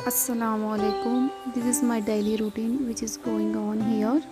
Assalamualaikum. This is my daily routine which is going on here.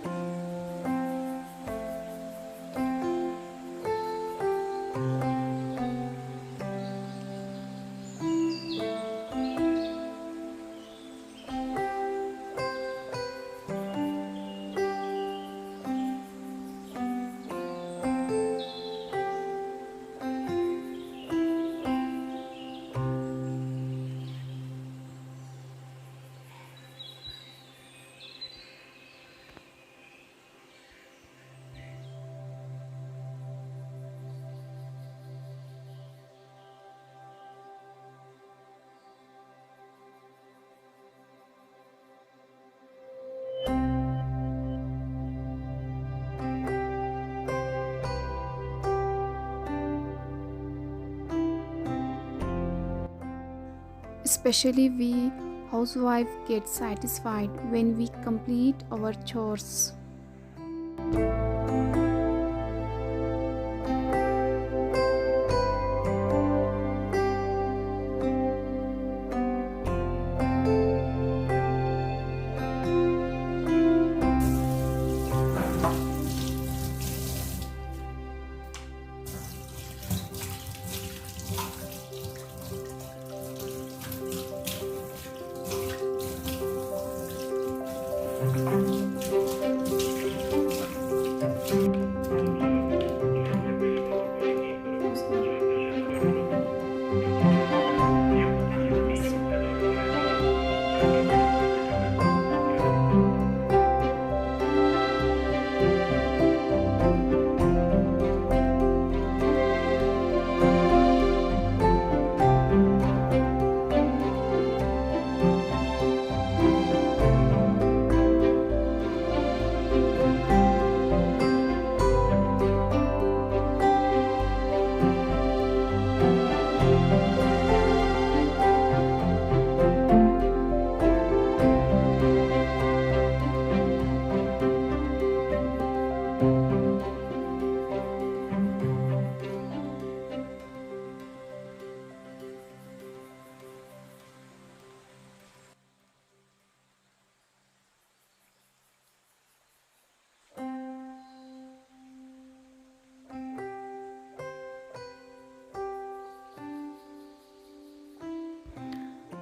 Especially we housewife get satisfied when we complete our chores.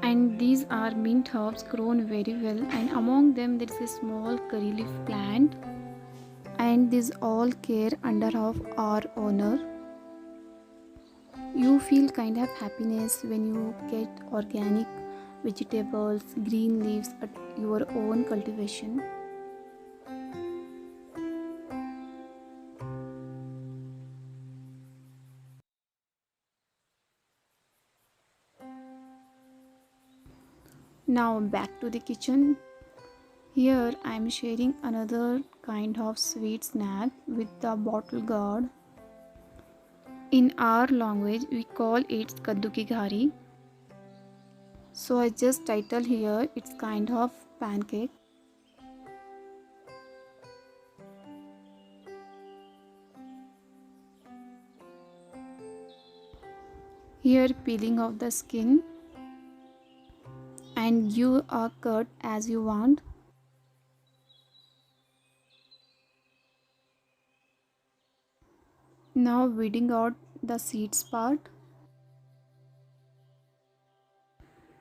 And these are mint herbs grown very well, and among them there is a small curry leaf plant, and this all care under of our owner. You feel kind of happiness when you get organic vegetables, green leaves at your own cultivation. Now back to the kitchen. Here I am sharing another kind of sweet snack with the bottle gourd. In our language we call it kaddu ki ghari. So I just title here it's kind of pancake. Here peeling off the skin and you are cut as you want. Now weeding out the seeds part.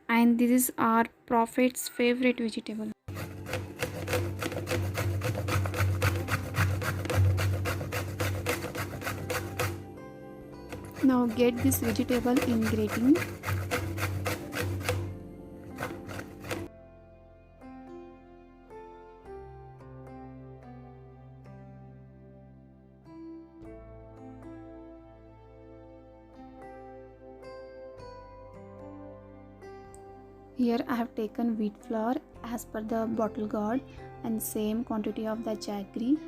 And this is our prophet's favorite vegetable. Now get this vegetable in grating. Here I have taken wheat flour as per the bottle gourd and same quantity of the jaggery,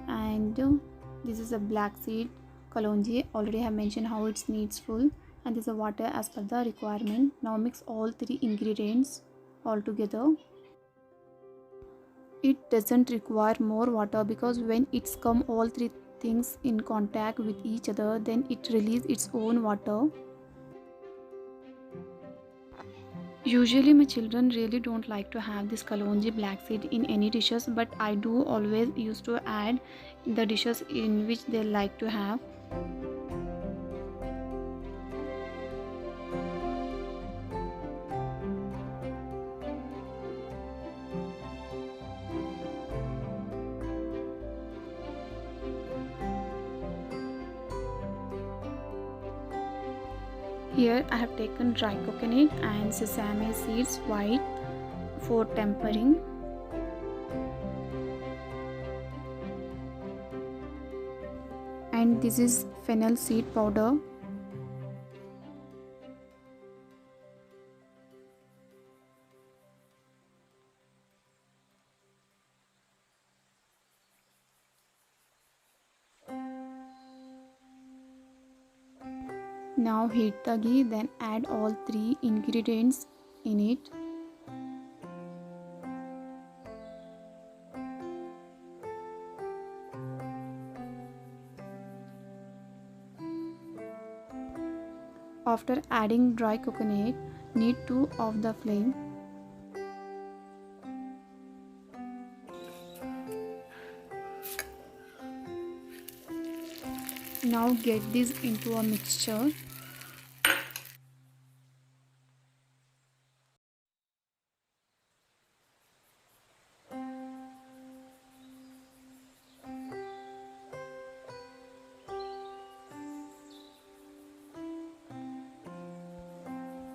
and this is a black seed kalonji. Already I have mentioned how it needs full, and this is water as per the requirement. Now mix all three ingredients all together. It doesn't require more water because when it's come all three things in contact with each other, then it releases its own water. Usually my children really don't like to have this kalonji black seed in any dishes, but I do always used to add the dishes in which they like to have. Here I have taken dry coconut and sesame seeds white for tempering. And this is fennel seed powder. Now heat the ghee, then add all three ingredients in it. After adding dry coconut, need to off the flame. Now get this into a mixture.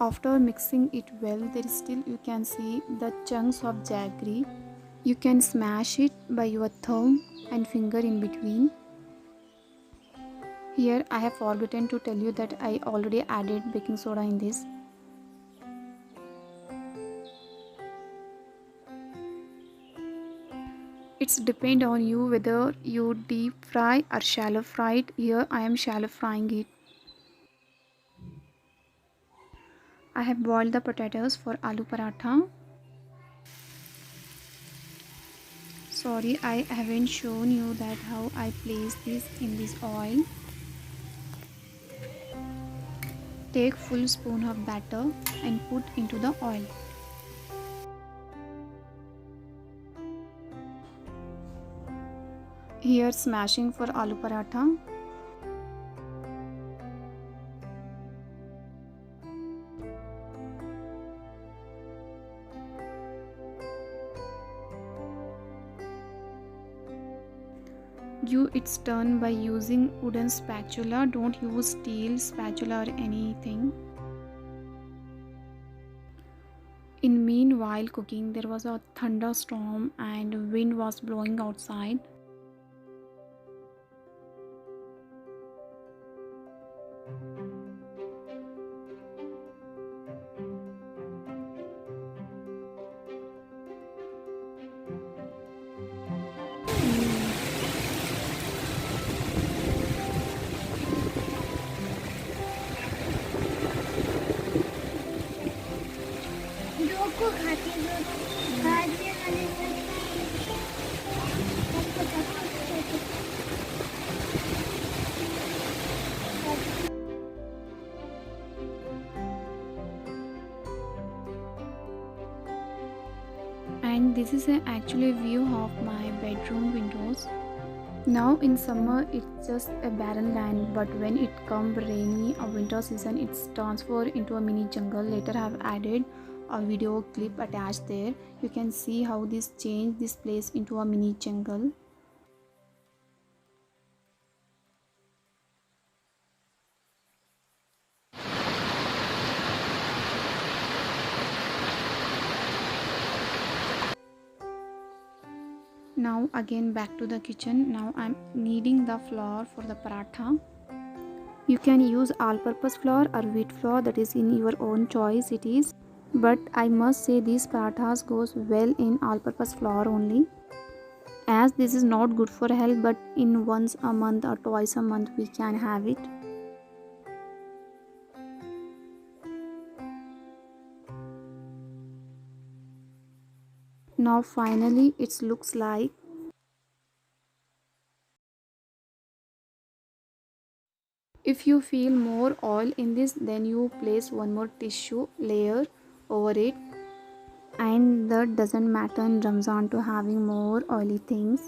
After mixing it well, there is still you can see the chunks of jaggery. You can smash it by your thumb and finger in between. Here I have forgotten to tell you that I already added baking soda in this. It's depend on you whether you deep fry or shallow fry it. Here I am shallow frying it. I have boiled the potatoes for aloo paratha. Sorry, I haven't shown you that how I place this in this oil. Take full spoon of batter and put into the oil. Here smashing for aloo paratha. Give its turn by using wooden spatula. Don't use steel spatula or anything. In meanwhile cooking, there was a thunderstorm and wind was blowing outside. को खाती जो खाते वाले And this is actually a view of my bedroom windows. Now in summer it's just a barren land, but when it comes rainy or winter season it's transformed into a mini jungle. Later I have added a video clip attached there. You can see how this changed this place into a mini jungle. Now again back to the kitchen. Now I'm kneading the flour for the paratha. You can use all-purpose flour or wheat flour, that is in your own choice it is. But I must say these parathas goes well in all-purpose flour only, as this is not good for health, but in once a month or twice a month we can have it. Now finally it looks like. If you feel more oil in this, then you place one more tissue layer over it, and that doesn't matter in Ramzan to having more oily things.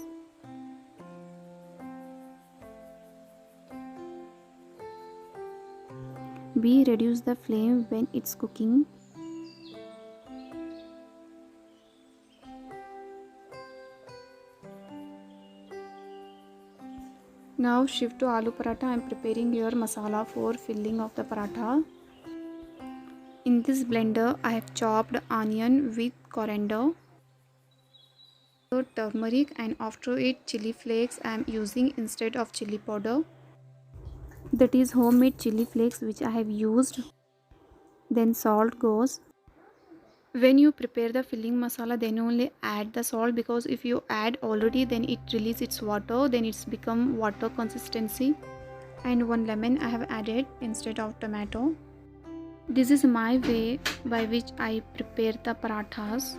B. Reduce the flame when it's cooking. Now shift to aloo paratha. I am preparing your masala for filling of the paratha. In this blender, I have chopped onion with coriander, turmeric, and after it chili flakes I am using instead of chili powder. That is homemade chili flakes which I have used. Then salt goes. When you prepare the filling masala, then only add the salt, because if you add already then it releases its water, then it's become water consistency. And 1 lemon I have added instead of tomato. This is my way by which I prepare the parathas.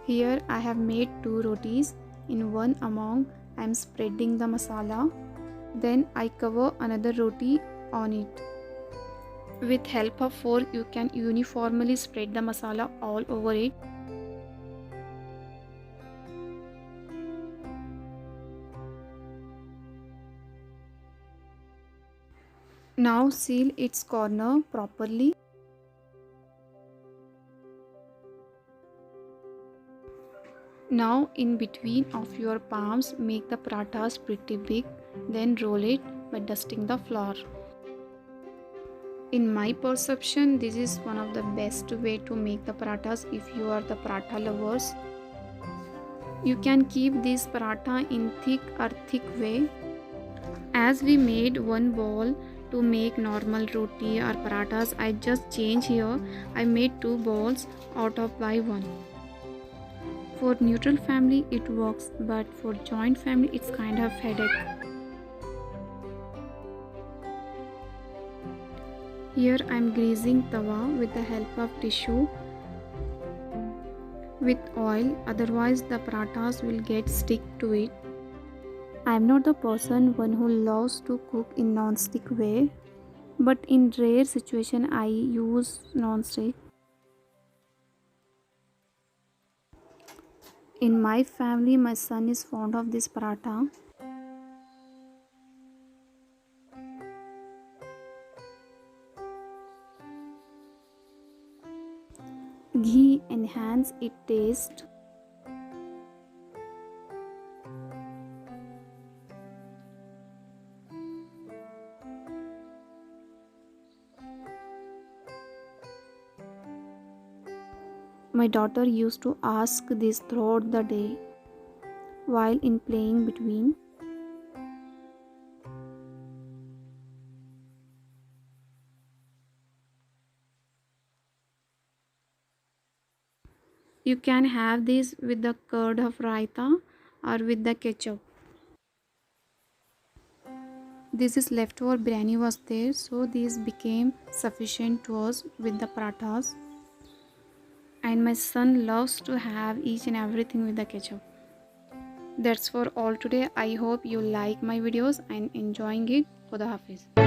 Here I have made 2 rotis. In one among I am spreading the masala. Then I cover another roti on it. With help of fork you can uniformly spread the masala all over it. Now seal its corner properly. Now in between of your palms make the parathas pretty big, then roll it by dusting the flour. In my perception, this is one of the best way to make the parathas if you are the paratha lovers. You can keep this paratha in thick or thick way. As we made one ball to make normal roti or parathas, I just change here. I made 2 balls out of by 1. For neutral family it works, but for joint family it's kind of headache. Here I am greasing tawa with the help of tissue with oil, otherwise the parathas will get stick to it. I am not the person one who loves to cook in non-stick way, but in rare situation I use non-stick. In my family my son is fond of this paratha. Ghee enhance its taste. My daughter used to ask this throughout the day while in playing between. You can have this with the curd of raita or with the ketchup. This is leftover biryani was there, so this became sufficient to us with the parathas. And my son loves to have each and everything with the ketchup. That's for all today. I hope you like my videos and enjoying it. Khuda Hafiz.